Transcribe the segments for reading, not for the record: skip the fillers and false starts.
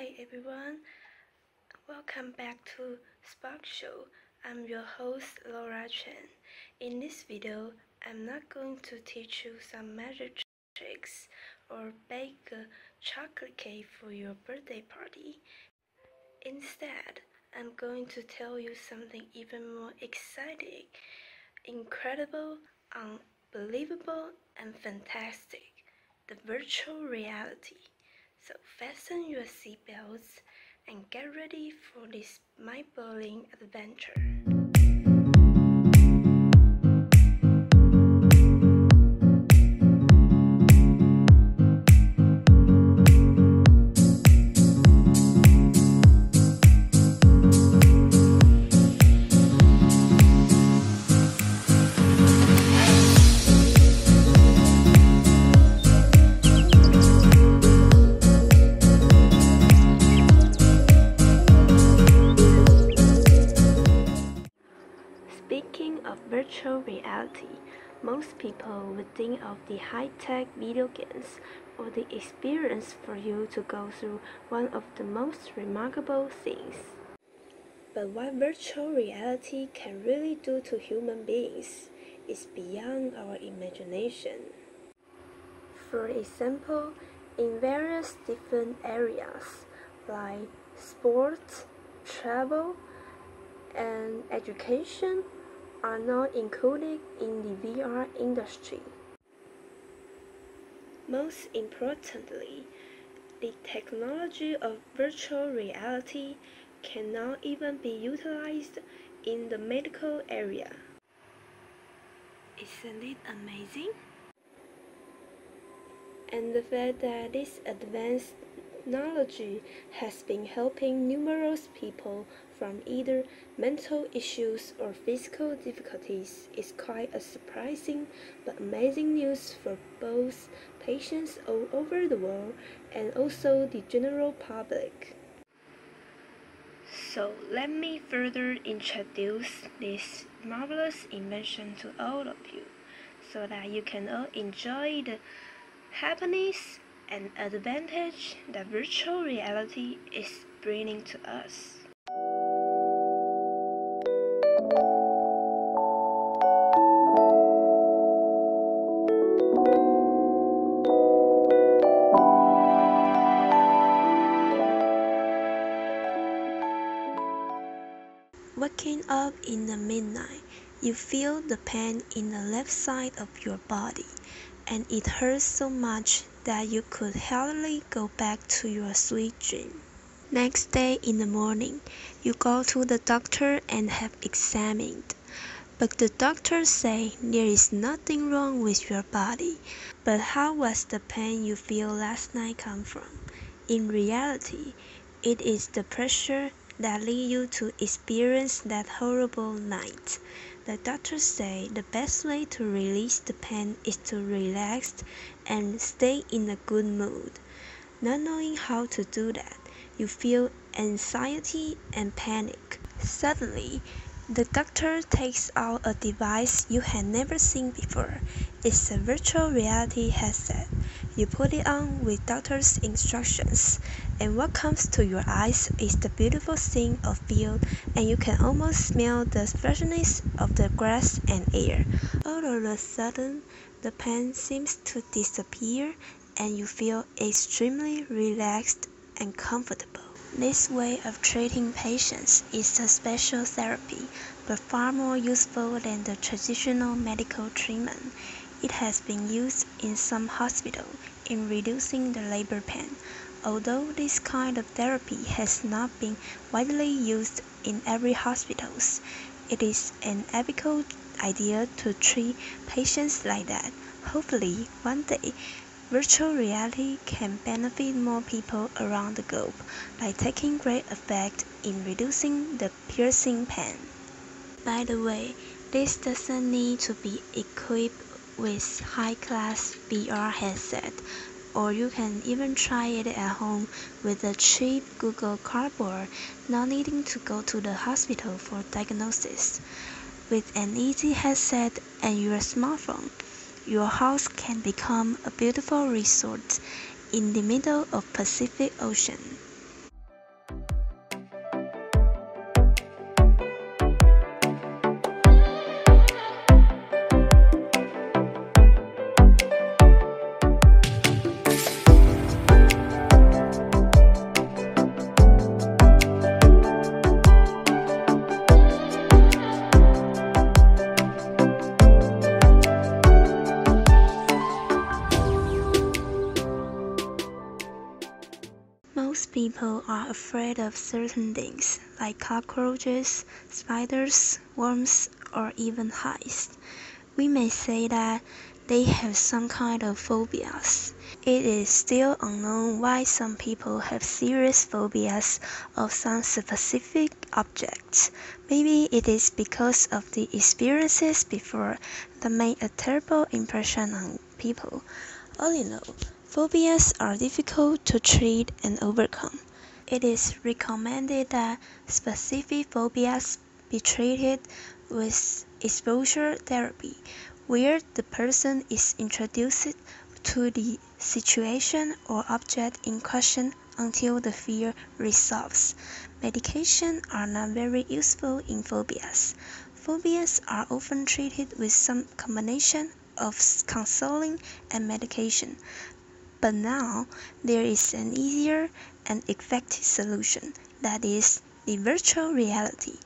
Hi everyone, welcome back to Spark Show. I'm your host Laura Chen. In this video, I'm not going to teach you some magic tricks or bake a chocolate cake for your birthday party. Instead, I'm going to tell you something even more exciting, incredible, unbelievable, and fantastic: the virtual reality. So fasten your seatbelts and get ready for this mind-blowing adventure. Speaking of virtual reality, most people would think of the high-tech video games or the experience for you to go through one of the most remarkable things. But what virtual reality can really do to human beings is beyond our imagination. For example, in various different areas like sports, travel, and education are now included in the VR industry. Most importantly, the technology of virtual reality can now even be utilized in the medical area. Isn't it amazing? And the fact that this advanced technology has been helping numerous people from either mental issues or physical difficulties is quite a surprising but amazing news for both patients all over the world and also the general public. So let me further introduce this marvelous invention to all of you so that you can all enjoy the happiness and advantage that virtual reality is bringing to us. Waking up in the midnight, you feel the pain in the left side of your body, and it hurts so much that you could hardly go back to your sweet dream. Next day in the morning, you go to the doctor and have examined. But the doctors say there is nothing wrong with your body. But how was the pain you feel last night come from? In reality, it is the pressure that lead you to experience that horrible night. The doctors say the best way to release the pain is to relax and stay in a good mood. Not knowing how to do that, you feel anxiety and panic. Suddenly, the doctor takes out a device you had never seen before. It's a virtual reality headset. You put it on with doctor's instructions, and what comes to your eyes is the beautiful scene of field, and you can almost smell the freshness of the grass and air. All of a sudden, the pain seems to disappear, and you feel extremely relaxed and comfortable. This way of treating patients is a special therapy, but far more useful than the traditional medical treatment. It has been used in some hospitals in reducing the labor pain. Although this kind of therapy has not been widely used in every hospital, it is an ethical idea to treat patients like that. Hopefully, one day, virtual reality can benefit more people around the globe by taking great effect in reducing the piercing pain. By the way, this doesn't need to be equipped with high-class VR headset, or you can even try it at home with a cheap Google Cardboard, not needing to go to the hospital for diagnosis. With an easy headset and your smartphone, your house can become a beautiful resort in the middle of Pacific Ocean. Most people are afraid of certain things, like cockroaches, spiders, worms, or even heights. We may say that they have some kind of phobias. It is still unknown why some people have serious phobias of some specific objects. Maybe it is because of the experiences before that made a terrible impression on people. All in all, phobias are difficult to treat and overcome. It is recommended that specific phobias be treated with exposure therapy, where the person is introduced to the situation or object in question until the fear resolves. Medications are not very useful in phobias. Phobias are often treated with some combination of counseling and medication. But now there is an easier and effective solution, that is, the virtual reality.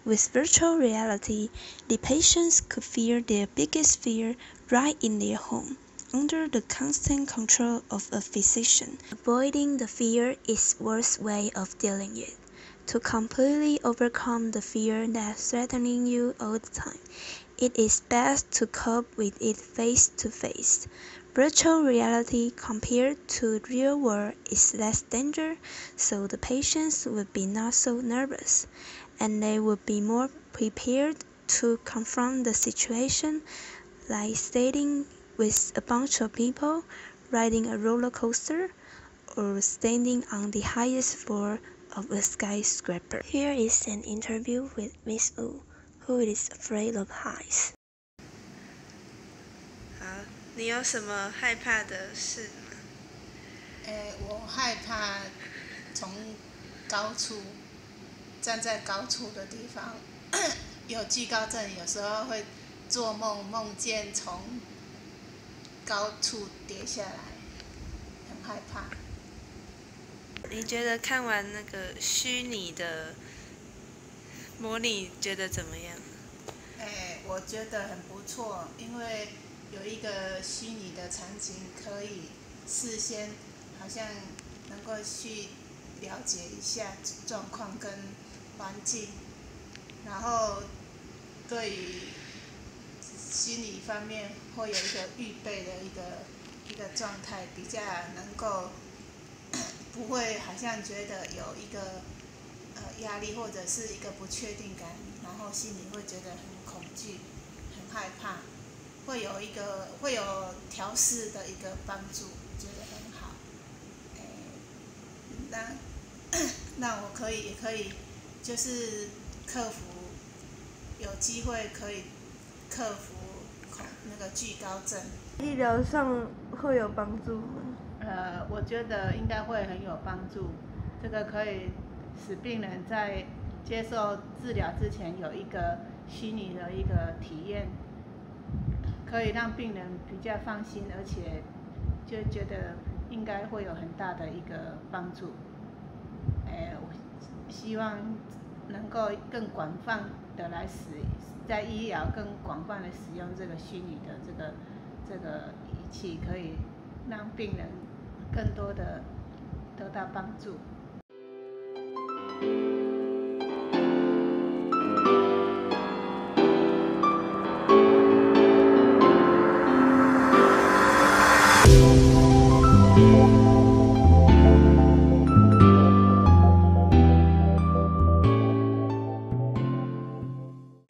With virtual reality, the patients could fear their biggest fear right in their home, under the constant control of a physician. Avoiding the fear is the worst way of dealing it. To completely overcome the fear that's threatening you all the time, it is best to cope with it face to face. Virtual reality compared to real world is less danger, so the patients would be not so nervous, and they would be more prepared to confront the situation, like standing with a bunch of people, riding a roller coaster, or standing on the highest floor of a skyscraper. Here is an interview with Miss Wu, who is afraid of heights. 好，你有什么害怕的事吗？我害怕从高处站在高处的地方，有惧高症，有时候会做梦，梦见从高处跌下来，很害怕。你觉得看完那个虚拟的模拟，觉得怎么样？我觉得很不错，因为有一个虚拟的场景，可以事先好像能够去了解一下状况跟环境，然后对于心理方面会有一个预备的一个状态，比较能够不会好像觉得有一个压力或者是一个不确定感，然后心里会觉得很恐惧、很害怕，会有调试的一个帮助，觉得很好。那我也可以就是克服，有机会可以克服那个惧高症。医疗上会有帮助吗？我觉得应该会很有帮助。这个可以使病人在接受治疗之前有一个虚拟的一个体验，可以让病人比较放心，而且就觉得应该会有很大的一个帮助。我希望能够更广泛的在医疗更广泛的使用这个虚拟的这个仪器，可以让病人更多的得到帮助。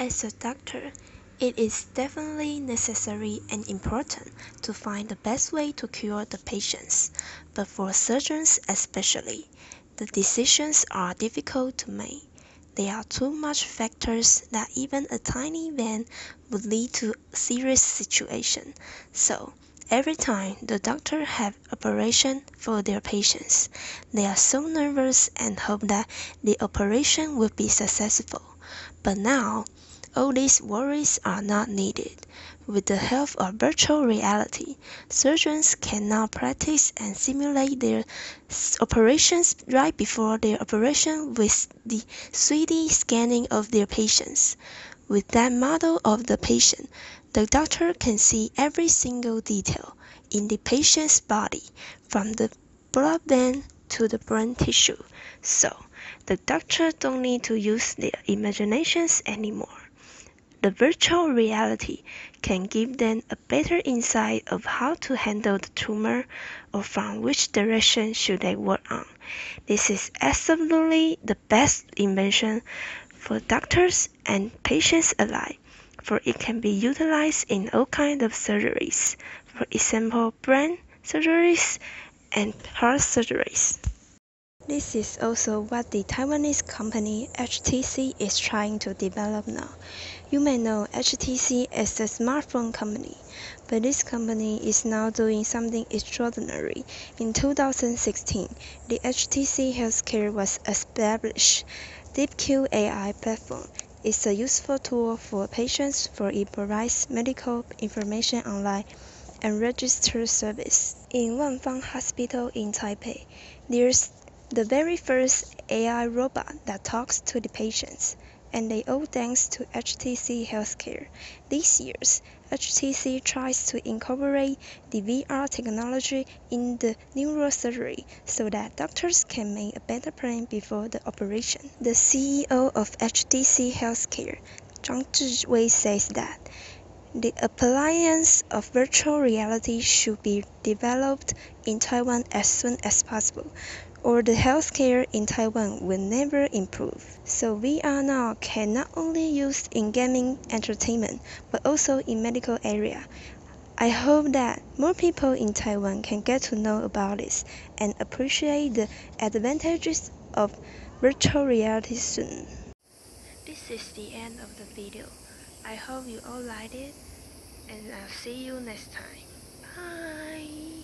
As a doctor, it is definitely necessary and important to find the best way to cure the patients, but for surgeons especially, the decisions are difficult to make. There are too much factors that even a tiny event would lead to a serious situation. So, every time the doctor have operation for their patients, they are so nervous and hope that the operation will be successful. But now, all these worries are not needed. With the help of virtual reality, surgeons can now practice and simulate their operations right before their operation with the 3D scanning of their patients. With that model of the patient, the doctor can see every single detail in the patient's body, from the blood vein into the brain tissue, so the doctor don't need to use their imaginations anymore. The virtual reality can give them a better insight of how to handle the tumor or from which direction should they work on. This is absolutely the best invention for doctors and patients alike, for it can be utilized in all kinds of surgeries, for example brain surgeries and heart surgeries. This is also what the Taiwanese company HTC is trying to develop now. You may know HTC as a smartphone company, but this company is now doing something extraordinary. In 2016, the HTC Healthcare was established. DeepQ AI platform is a useful tool for patients, for it provides medical information online and register service. In Wanfang Hospital in Taipei, there's the very first AI robot that talks to the patients, and they all thanks to HTC Healthcare. These years, HTC tries to incorporate the VR technology in the neurosurgery so that doctors can make a better plan before the operation. The CEO of HTC Healthcare, Zhang Zhiwei, says that the appliance of virtual reality should be developed in Taiwan as soon as possible, or the healthcare in Taiwan will never improve. So VR now can not only used in gaming entertainment, but also in medical area. I hope that more people in Taiwan can get to know about this and appreciate the advantages of virtual reality soon. This is the end of the video. I hope you all liked it, and I'll see you next time. Bye!